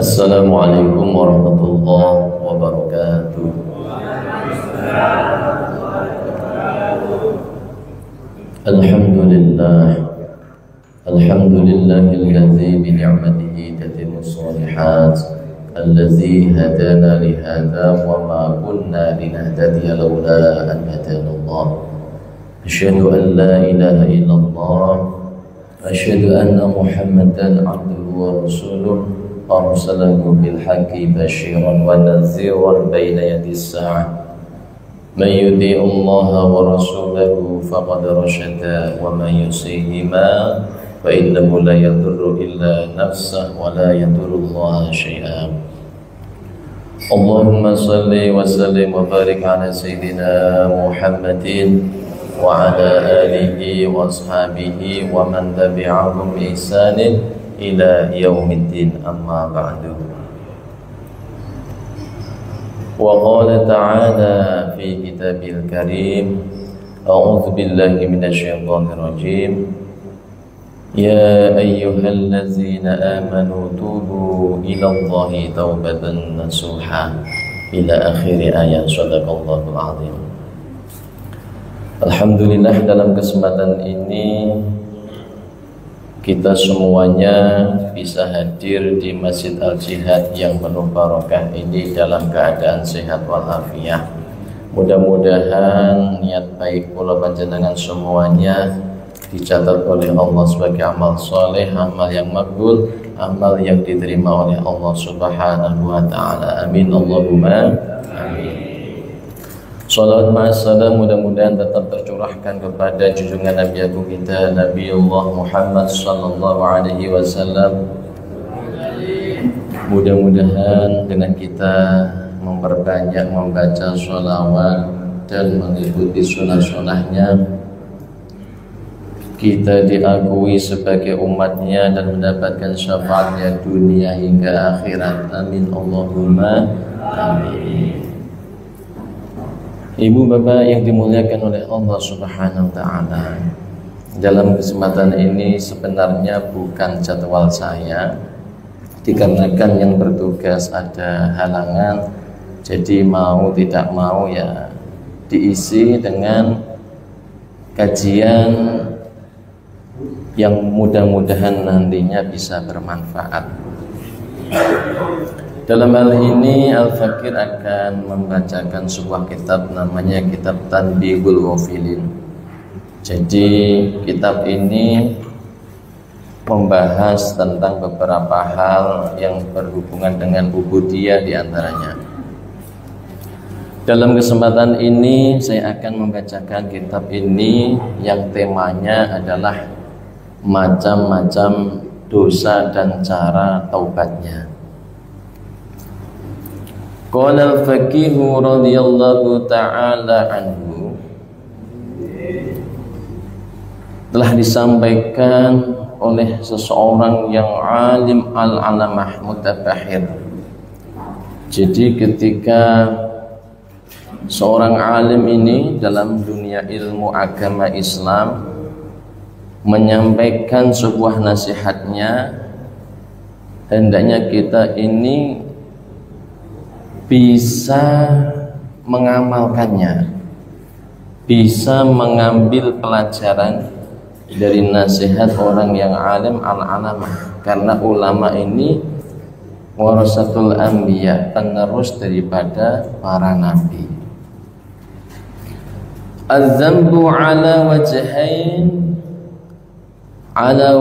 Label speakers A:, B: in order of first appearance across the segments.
A: Assalamualaikum warahmatullahi wabarakatuh. Alhamdulillahilladzi bi ni'matihi tatimmu shalihat allazi hadana li hadza wa ma kunna linahtadiya laula an hadana Allah. Asyhadu an la ilaha illallah wa asyhadu anna Muhammadan 'abduhu wa rasuluh arsalahu bil haqqi basyiran wa nadhiran baina yadis sa'ah. Man yuti'i Allah wa rasulahu faqad rasyada wa man yusihima fa innahu la yadurru illa nafsahu wa la yadurru Allah syai'an. Allahumma salli wa sallim wa barik ala sayyidina Muhammadin wa ala alihi wa ashabihi wa man tabi'ahum bi ihsanin ila yaumiddin, amma ba'du. Wa qala ta'ala fi kitabil karim, a'udzu billahi minasyaitonir rajim, ya ayyuhallazina amanu tubu ilallahi taubatan nasuha, ila akhir ayat. Shadaqallahul azim. Alhamdulillah, dalam kesempatan ini kita semuanya bisa hadir di Masjid Al-Jihad yang penuh barokah ini dalam keadaan sehat walafiat. Mudah-mudahan niat baik kula panjenengan semuanya dicatat oleh Allah sebagai amal soleh, amal yang makbul, amal yang diterima oleh Allah Subhanahu wa ta'ala. Amin Allahumma amin. Salawat ma'assalam mudah-mudahan tetap tercurahkan kepada junjungan Nabi agung kita Nabiullah Muhammad sallallahu alaihi wasallam. Mudah-mudahan dengan kita memperbanyak membaca sholawat dan mengikuti sunnah-sunnahnya, kita diakui sebagai umatnya dan mendapatkan syafaatnya dunia hingga akhirat. Amin Allahumma amin. Ibu bapak yang dimuliakan oleh Allah Subhanahu wa ta'ala, dalam kesempatan ini sebenarnya bukan jadwal saya, dikarenakan yang bertugas ada halangan, jadi mau tidak mau ya diisi dengan kajian yang mudah-mudahan nantinya bisa bermanfaat. Dalam hal ini Al-Fakir akan membacakan sebuah kitab, namanya kitab Tanbihul Ghafilin. Jadi kitab ini membahas tentang beberapa hal yang berhubungan dengan ubudiyah diantaranya. Dalam kesempatan ini saya akan membacakan kitab ini yang temanya adalah macam-macam dosa dan cara taubatnya. Qala al-faqihu radhiyallahu ta'ala anhu, telah disampaikan oleh seseorang yang alim al-alamah mutabahir. Jadi ketika seorang alim ini dalam dunia ilmu agama Islam menyampaikan sebuah nasihatnya, hendaknya kita ini bisa mengamalkannya, bisa mengambil pelajaran dari nasihat orang yang alim al-alamah, karena ulama ini warasatul anbiya, penerus daripada para nabi. Az-zambu ala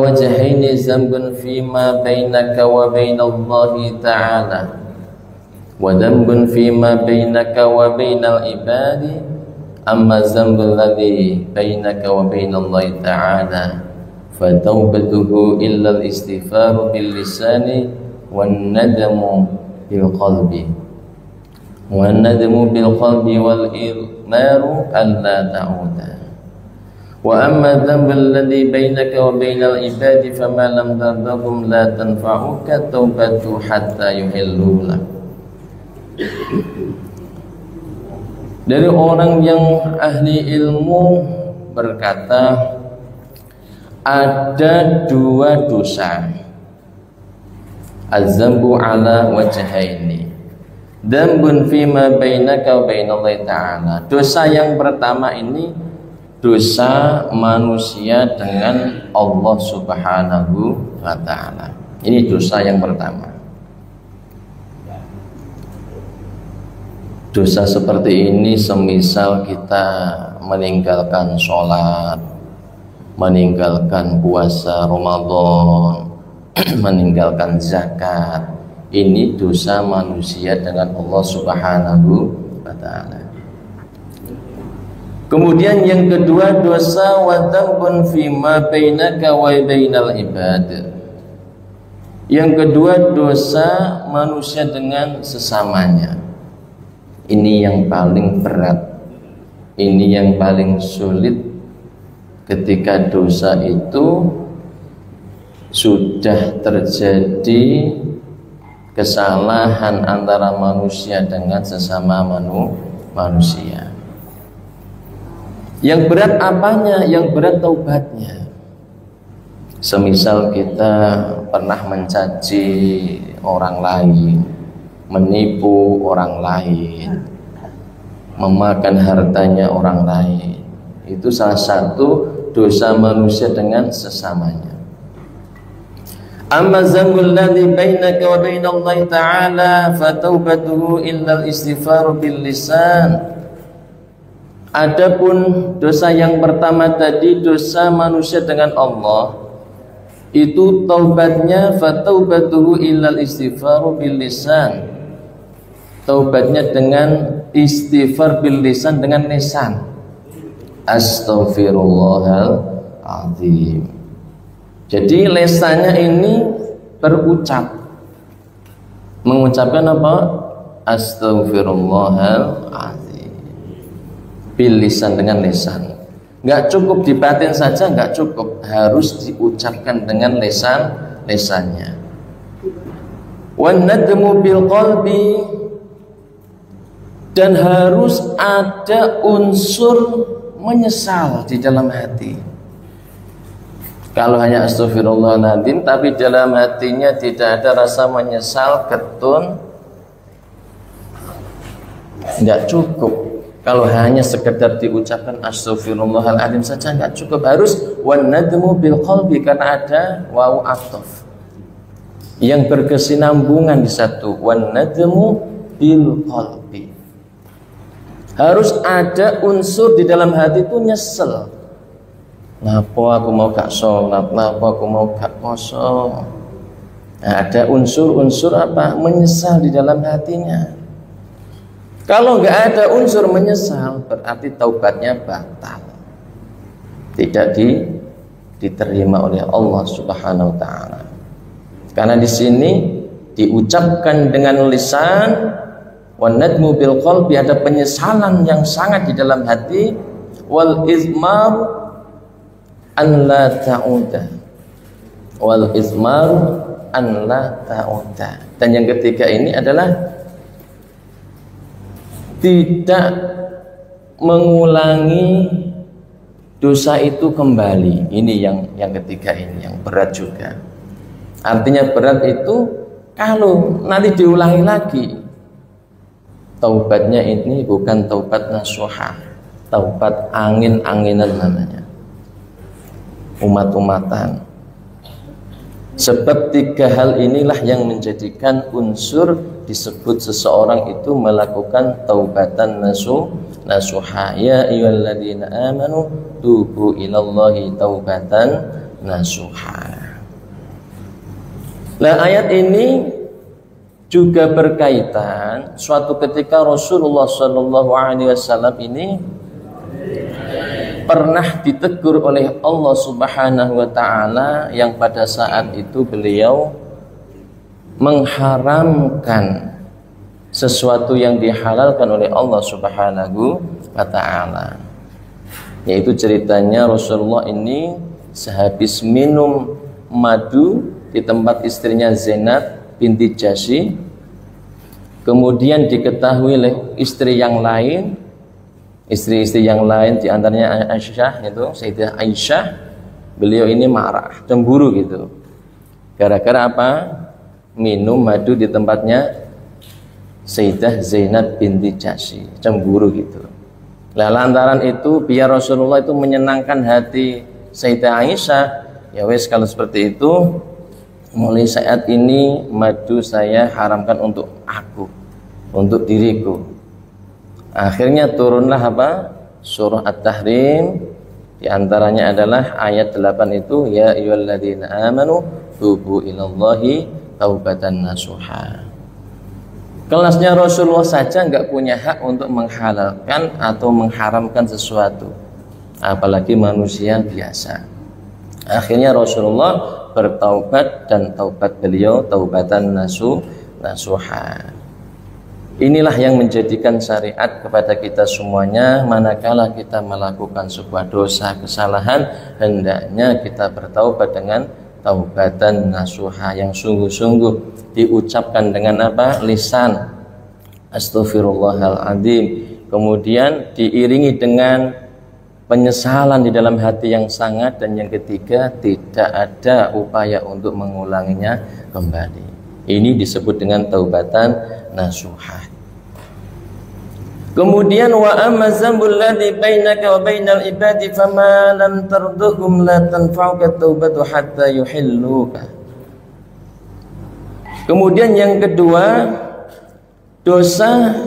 A: wajhaini zambun fima bainaka wa bainallahi ta'ala wa dhanbun fima bainaka wa bainal ibadi, amma dzambul ladzi bainaka wa bainallahi ta'ala fa taubatuhu illa al-istighfaru bil lisani wan nadamu bil qalbi wan nadamu bil qalbi wal ilmaru alla ta'uda. Wa amma dzambul ladzi bainaka wa bainal ibadi fama lam tardahum la tanfa'uka taubatu hatta yuhillu lak. Dari orang yang ahli ilmu berkata, ada dua dosa Az-zambu ala wajhaini. Dzambun fima bainaka wa bainallahi ta'ala. Dosa yang pertama ini dosa manusia dengan Allah Subhanahu wa ta'ala. Ini dosa yang pertama. Dosa seperti ini semisal kita meninggalkan sholat, meninggalkan puasa Ramadan, meninggalkan zakat. Ini dosa manusia dengan Allah Subhanahu wa ta'ala. Kemudian yang kedua, dosa wa dzambun fima bainaka wa bainal ibad. Yang kedua, dosa manusia dengan sesamanya. Ini yang paling berat, ini yang paling sulit ketika dosa itu sudah terjadi kesalahan antara manusia dengan sesama manusia. Yang berat apanya? Yang berat taubatnya. Semisal kita pernah mencaci orang lain, menipu orang lain, memakan hartanya orang lain, itu salah satu dosa manusia dengan sesamanya. Amma dzambul ladzi bainaka wa bainallahi ta'ala fataubatuhu illa al-istighfar bil lisan. Adapun dosa yang pertama tadi, dosa manusia dengan Allah, itu taubatnya fataubatuhu illa al-istighfar bil lisan. Taubatnya dengan istighfar bil lisan, dengan lisan. Astaghfirullahaladzim. Jadi lisannya ini berucap, mengucapkan apa? Astaghfirullahaladzim. Bil lisan, dengan lisan. Nggak cukup di batin saja, nggak cukup, harus diucapkan dengan lisannya. Wan nadmu bil qalbi, dan harus ada unsur menyesal di dalam hati. Kalau hanya astagfirullahaladzim tapi dalam hatinya tidak ada rasa menyesal, ketun, tidak cukup. Kalau hanya sekedar diucapkan astagfirullahaladzim saja nggak cukup, harus wan nadmu bil qalbi, karena ada wawu ataf yang berkesinambungan di satu, wan nadmu bil qalbi. Harus ada unsur di dalam hati itu nyesel. Ngapa aku mau gak sholat, ngapa aku mau gak poso. Nah, ada unsur-unsur apa? Menyesal di dalam hatinya. Kalau nggak ada unsur menyesal, berarti taubatnya batal, tidak diterima oleh Allah Subhanahu wa ta'ala. Karena di sini diucapkan dengan lisan, wan nadmu bil qalbi, ada penyesalan yang sangat di dalam hati, wal izmar an la ta'uda, wal izmar an la ta'uda. Dan yang ketiga ini adalah tidak mengulangi dosa itu kembali. Ini yang ketiga, ini yang berat juga. Artinya berat itu kalau nanti diulangi lagi. Taubatnya ini bukan taubat nasuha, taubat angin-anginan namanya, umat-umatan. Sebab tiga hal inilah yang menjadikan unsur disebut seseorang itu melakukan taubatan nasuha. Ya ayyuhalladzina amanu tubu ilallahi taubatan nasuha. Nah, ayat ini juga berkaitan suatu ketika Rasulullah SAW ini pernah ditegur oleh Allah Subhanahu wa ta'ala, yang pada saat itu beliau mengharamkan sesuatu yang dihalalkan oleh Allah Subhanahu wa ta'ala. Yaitu ceritanya Rasulullah ini sehabis minum madu di tempat istrinya Zainab binti Jahsy, kemudian diketahui oleh istri yang lain, istri-istri yang lain diantaranya Aisyah, itu Sayyidah Aisyah, beliau ini marah, cemburu gitu. Gara-gara apa? minum madu di tempatnya Sayyidah Zainab binti Jahsy, cemburu gitu. Lah lantaran itu biar Rasulullah itu menyenangkan hati Sayyidah Aisyah, ya wes kalau seperti itu mulai saat ini madu saya haramkan untuk aku, untuk diriku. Akhirnya turunlah apa? Surah At-Tahrim. Di antaranya adalah ayat 8 itu, ya ayyuhalladzina amanu tubu ilallahi taubatan nasuha. Kelasnya Rasulullah saja nggak punya hak untuk menghalalkan atau mengharamkan sesuatu, apalagi manusia biasa. Akhirnya Rasulullah bertaubat dan taubat beliau taubatan nasuha. Inilah yang menjadikan syariat kepada kita semuanya. Manakala kita melakukan sebuah dosa, kesalahan, hendaknya kita bertaubat dengan taubatan nasuha yang sungguh-sungguh, diucapkan dengan apa? Lisan, astaghfirullahaladzim, kemudian diiringi dengan penyesalan di dalam hati yang sangat, dan yang ketiga tidak ada upaya untuk mengulanginya kembali. Ini disebut dengan taubatan nasuha. Kemudian wa amma dzambul ladzi bainaka wa bainal ibadi fama lam tarduhum la tanfa'uka taubatu hatta yuhilluka. Kemudian yang kedua, dosa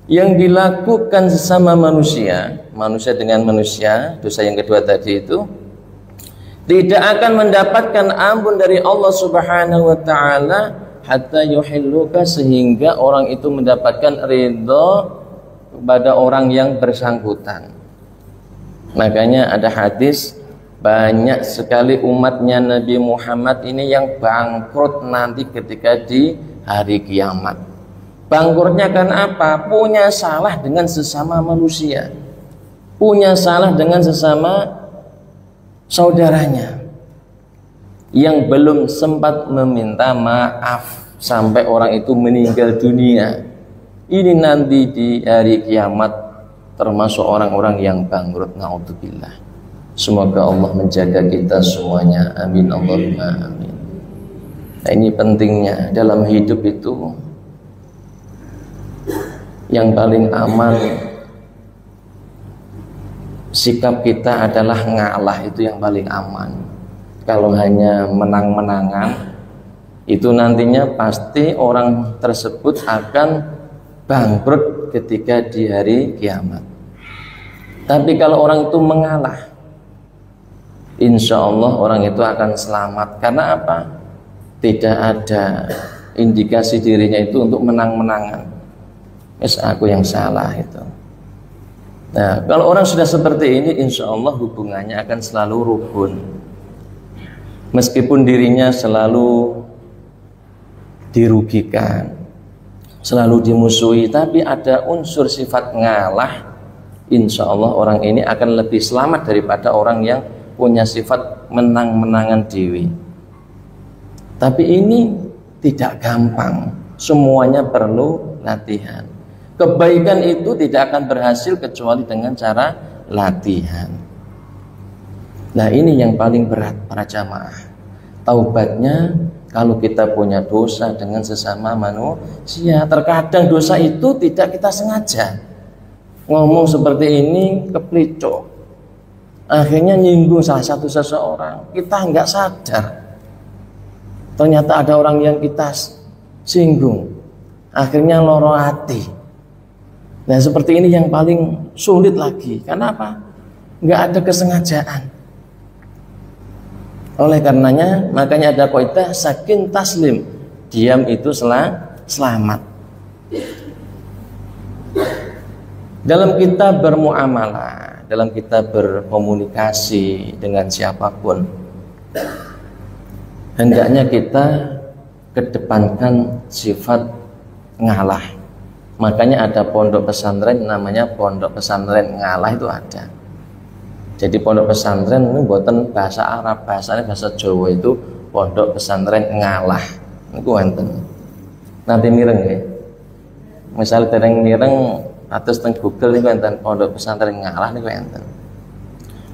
A: yang dilakukan sesama manusia, manusia dengan manusia, dosa yang kedua tadi itu tidak akan mendapatkan ampun dari Allah Subhanahu wa taala hatta yuhilluka, sehingga orang itu mendapatkan ridho kepada orang yang bersangkutan. Makanya ada hadis, banyak sekali umatnya Nabi Muhammad ini yang bangkrut nanti ketika di hari kiamat. Bangkrutnya kan apa? Punya salah dengan sesama manusia, punya salah dengan sesama saudaranya yang belum sempat meminta maaf sampai orang itu meninggal dunia. Ini nanti di hari kiamat termasuk orang-orang yang bangkrut. Na'udzubillah. Semoga Allah menjaga kita semuanya. Amin Allahumma amin. Nah, ini pentingnya dalam hidup itu yang paling aman, sikap kita adalah ngalah, itu yang paling aman. Kalau hanya menang-menangan, itu nantinya pasti orang tersebut akan bangkrut ketika di hari kiamat. Tapi kalau orang itu mengalah, insya Allah orang itu akan selamat. Karena apa? Tidak ada indikasi dirinya itu untuk menang-menangan. Aku yang salah itu. Nah, kalau orang sudah seperti ini, insya Allah hubungannya akan selalu rukun. Meskipun dirinya selalu dirugikan, selalu dimusuhi, tapi ada unsur sifat ngalah, insya Allah orang ini akan lebih selamat daripada orang yang punya sifat menang-menangan diri. Tapi ini tidak gampang, semuanya perlu latihan. Kebaikan itu tidak akan berhasil kecuali dengan cara latihan. Nah, ini yang paling berat para jamaah. Taubatnya kalau kita punya dosa dengan sesama manusia. Terkadang dosa itu tidak kita sengaja. Ngomong seperti ini keplicok, akhirnya nyinggung salah satu seseorang. Kita nggak sadar, ternyata ada orang yang kita singgung, akhirnya loro hati. Nah, seperti ini yang paling sulit lagi. Kenapa? Nggak ada kesengajaan. Oleh karenanya, makanya ada kaidah sakin taslim, diam itu selamat. Dalam kita bermuamalah, dalam kita berkomunikasi dengan siapapun, hendaknya kita kedepankan sifat ngalah. Makanya ada pondok pesantren namanya pondok pesantren ngalah, itu ada. Jadi pondok pesantren ini buatan bahasa Arab, bahasanya bahasa Jawa, itu pondok pesantren ngalah. Niku wonten. Nanti mireng ya. Misal dereng mireng atus teng Google niku wonten pondok pesantren ngalah niku wonten.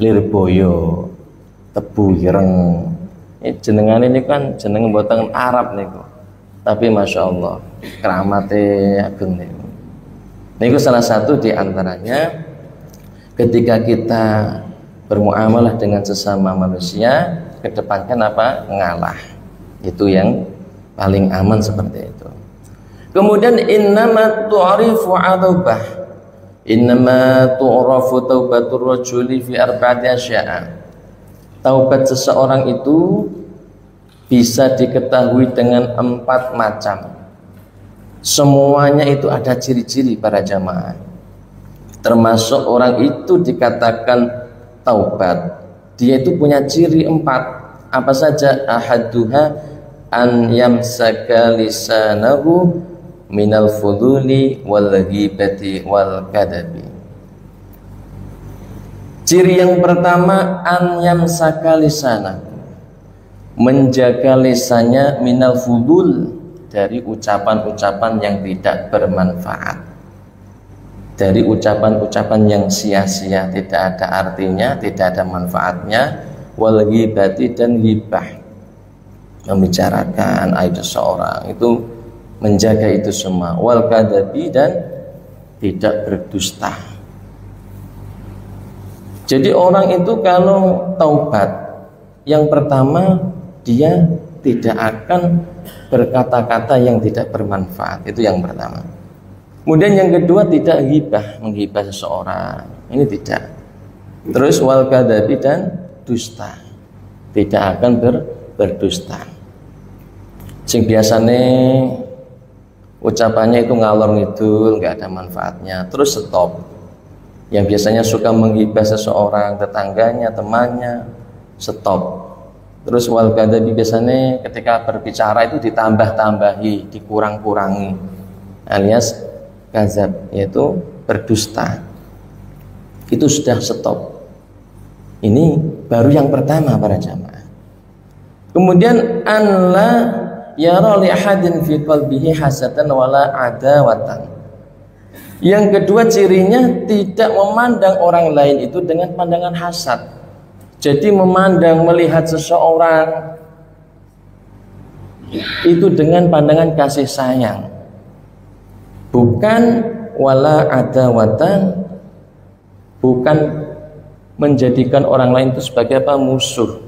A: Lirboyo, Tebu Ireng, Jenengan ini kan jeneng mboten Arab niku. Tapi Masya Allah keramatnya ageng niku. Niku salah satu di antaranya ketika kita bermuamalah dengan sesama manusia, kedepankan apa? Ngalah. Itu yang paling aman seperti itu. Kemudian innama tu'rifu adabah, innama tu'rafu taubatur rajuli fi arba'ati asya'a. Taubat seseorang itu bisa diketahui dengan 4 macam. Semuanya itu ada ciri-ciri para jamaah. Termasuk orang itu dikatakan taubat, dia itu punya ciri 4. Apa saja? Ahaduha an yamsaka lisanahu minal fuduli wal ghibati wal kadabi. Ciri yang pertama, an yamsaka lisana, menjaga lisannya minal fudul, dari ucapan-ucapan yang tidak bermanfaat, dari ucapan-ucapan yang sia-sia, tidak ada artinya, tidak ada manfaatnya, wal ghibati, dan ghibah, membicarakan aib seseorang, itu menjaga itu semua, wal kadabi, dan tidak berdusta. Jadi orang itu kalau taubat, yang pertama dia tidak akan berkata-kata yang tidak bermanfaat, itu yang pertama. Kemudian yang kedua, tidak ghibah, menghibah seseorang, ini tidak. Terus wal kadabi, dan dusta, tidak akan berdusta. Sing biasane ucapannya itu ngalor ngidul, nggak ada manfaatnya, terus stop. Yang biasanya suka menghibah seseorang, tetangganya, temannya, stop. Terus wal kadabi, biasanya ketika berbicara itu ditambah-tambahi, dikurang-kurangi, alias kazab, yaitu berdusta. Itu sudah stop. Ini baru yang pertama para jamaah. Kemudian anla yara li ahadin fi qalbihi hasatan wala adawatan. Yang kedua cirinya, tidak memandang orang lain itu dengan pandangan hasad. Jadi memandang, melihat seseorang itu dengan pandangan kasih sayang, bukan wala adawatan, bukan menjadikan orang lain itu sebagai apa? Musuh.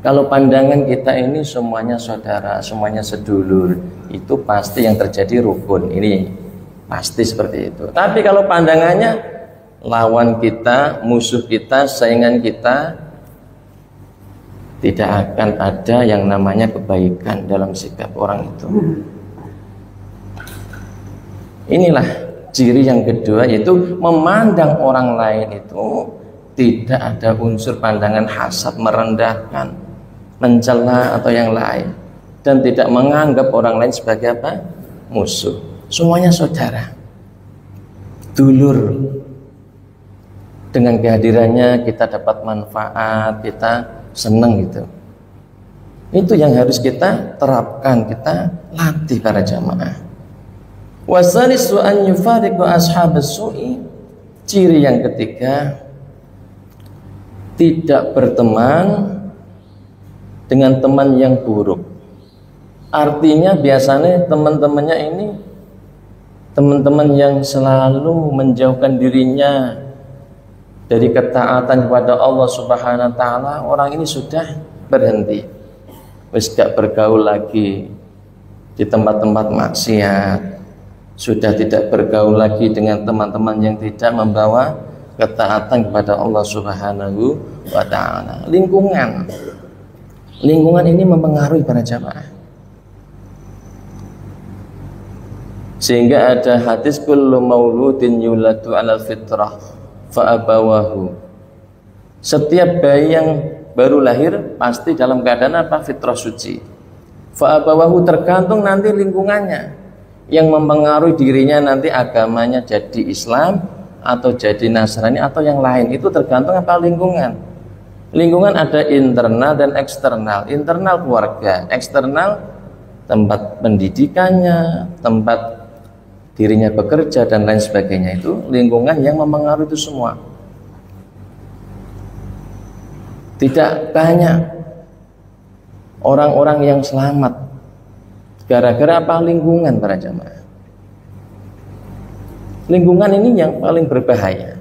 A: Kalau pandangan kita ini semuanya saudara, semuanya sedulur, itu pasti yang terjadi rukun, ini pasti seperti itu. Tapi kalau pandangannya lawan kita, musuh kita, saingan kita, tidak akan ada yang namanya kebaikan dalam sikap orang itu. Inilah ciri yang kedua, yaitu memandang orang lain itu tidak ada unsur pandangan hasad, merendahkan, mencela atau yang lain, dan tidak menganggap orang lain sebagai apa? Musuh. Semuanya saudara, dulur. Dengan kehadirannya kita dapat manfaat, kita senang gitu. Itu yang harus kita terapkan, kita latih para jamaah. Wasalisu an yufariqu ashabas su'i. Ciri yang ketiga, tidak berteman dengan teman yang buruk. Artinya biasanya teman-temannya ini teman-teman yang selalu menjauhkan dirinya dari ketaatan kepada Allah Subhanahu wa taala. Orang ini sudah berhenti, wis gak bergaul lagi di tempat-tempat maksiat, sudah tidak bergaul lagi dengan teman-teman yang tidak membawa ketaatan kepada Allah Subhanahu wa taala. Lingkungan ini mempengaruhi para jamaah. Sehingga ada hadis kullu mauludin yuladu 'alal fitrah fa abawahu. Setiap bayi yang baru lahir pasti dalam keadaan apa? Fitrah suci. Fa abawahu, tergantung nanti lingkungannya yang mempengaruhi dirinya, nanti agamanya jadi Islam atau jadi Nasrani atau yang lain. Itu tergantung apa? Lingkungan. Lingkungan ada internal dan eksternal. Internal keluarga, eksternal tempat pendidikannya, tempat dirinya bekerja dan lain sebagainya. Itu lingkungan yang mempengaruhi itu semua. Tidak banyak orang-orang yang selamat. Gara-gara apa? Lingkungan para jamaah. Lingkungan ini yang paling berbahaya.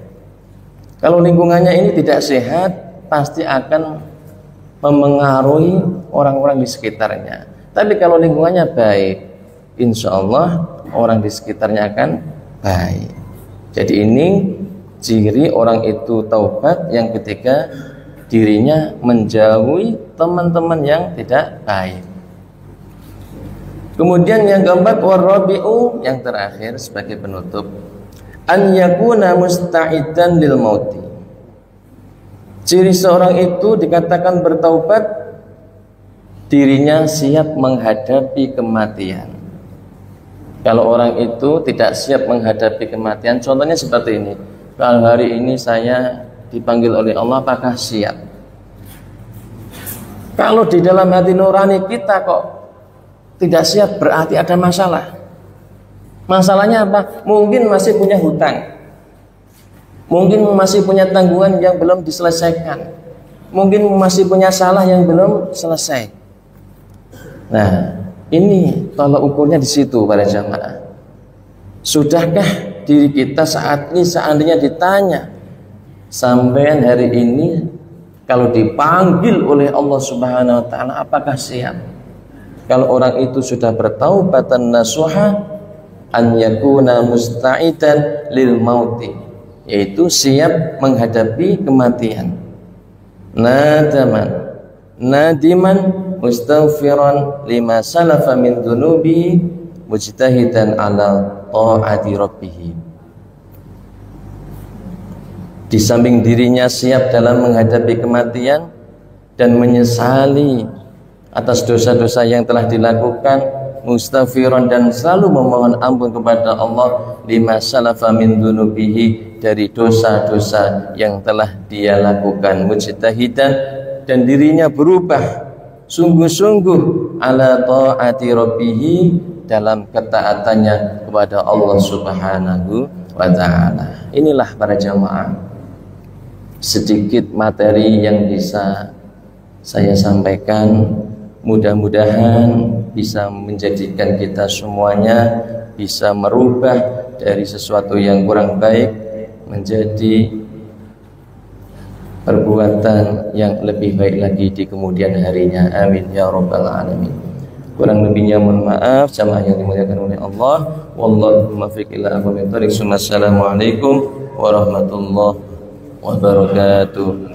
A: Kalau lingkungannya ini tidak sehat, pasti akan memengaruhi orang-orang di sekitarnya. Tapi kalau lingkungannya baik, insya Allah orang di sekitarnya akan baik. Jadi ini ciri orang itu taubat yang ketika dirinya menjauhi teman-teman yang tidak baik. Kemudian yang keempat, warabi'u, yang terakhir sebagai penutup, an yakuna musta'idan lil mauti. Ciri seorang itu dikatakan bertaubat, dirinya siap menghadapi kematian. Kalau orang itu tidak siap menghadapi kematian, contohnya seperti ini. Kalau hari ini saya dipanggil oleh Allah, apakah siap? Kalau di dalam hati nurani kita kok tidak siap, berarti ada masalah. Masalahnya apa? Mungkin masih punya hutang, mungkin masih punya tanggungan yang belum diselesaikan, mungkin masih punya salah yang belum selesai. Nah, ini tolak ukurnya di situ para jamaah. Sudahkah diri kita saat ini seandainya ditanya, sampean hari ini kalau dipanggil oleh Allah Subhanahu wa taala apakah siap? Kalau orang itu sudah bertaubatan nasuha, an yakuna musta'idan lil mauti, yaitu siap menghadapi kematian. Nadiman mustaghfiran lima salafa min dunubi mujtahidan ala ta'ati rabbih. Di samping dirinya siap dalam menghadapi kematian dan menyesali atas dosa-dosa yang telah dilakukan, mustaghfiran, dan selalu memohon ampun kepada Allah lima salafa min dunubihi, dari dosa-dosa yang telah dia lakukan, mujtahidan, dan dirinya berubah sungguh-sungguh ala ta'ati rabbihi, dalam ketaatannya kepada Allah Subhanahu wa ta'ala. Inilah para jamaah sedikit materi yang bisa saya sampaikan. Mudah-mudahan bisa menjadikan kita semuanya bisa merubah dari sesuatu yang kurang baik menjadi perbuatan yang lebih baik lagi di kemudian harinya. Amin ya rabbal alamin. Kurang lebihnya mohon maaf. Jamaah yang dimuliakan oleh Allah, wallahu muwaffiq ila aqwamit thoriq. Assalamualaikum warahmatullahi wabarakatuh.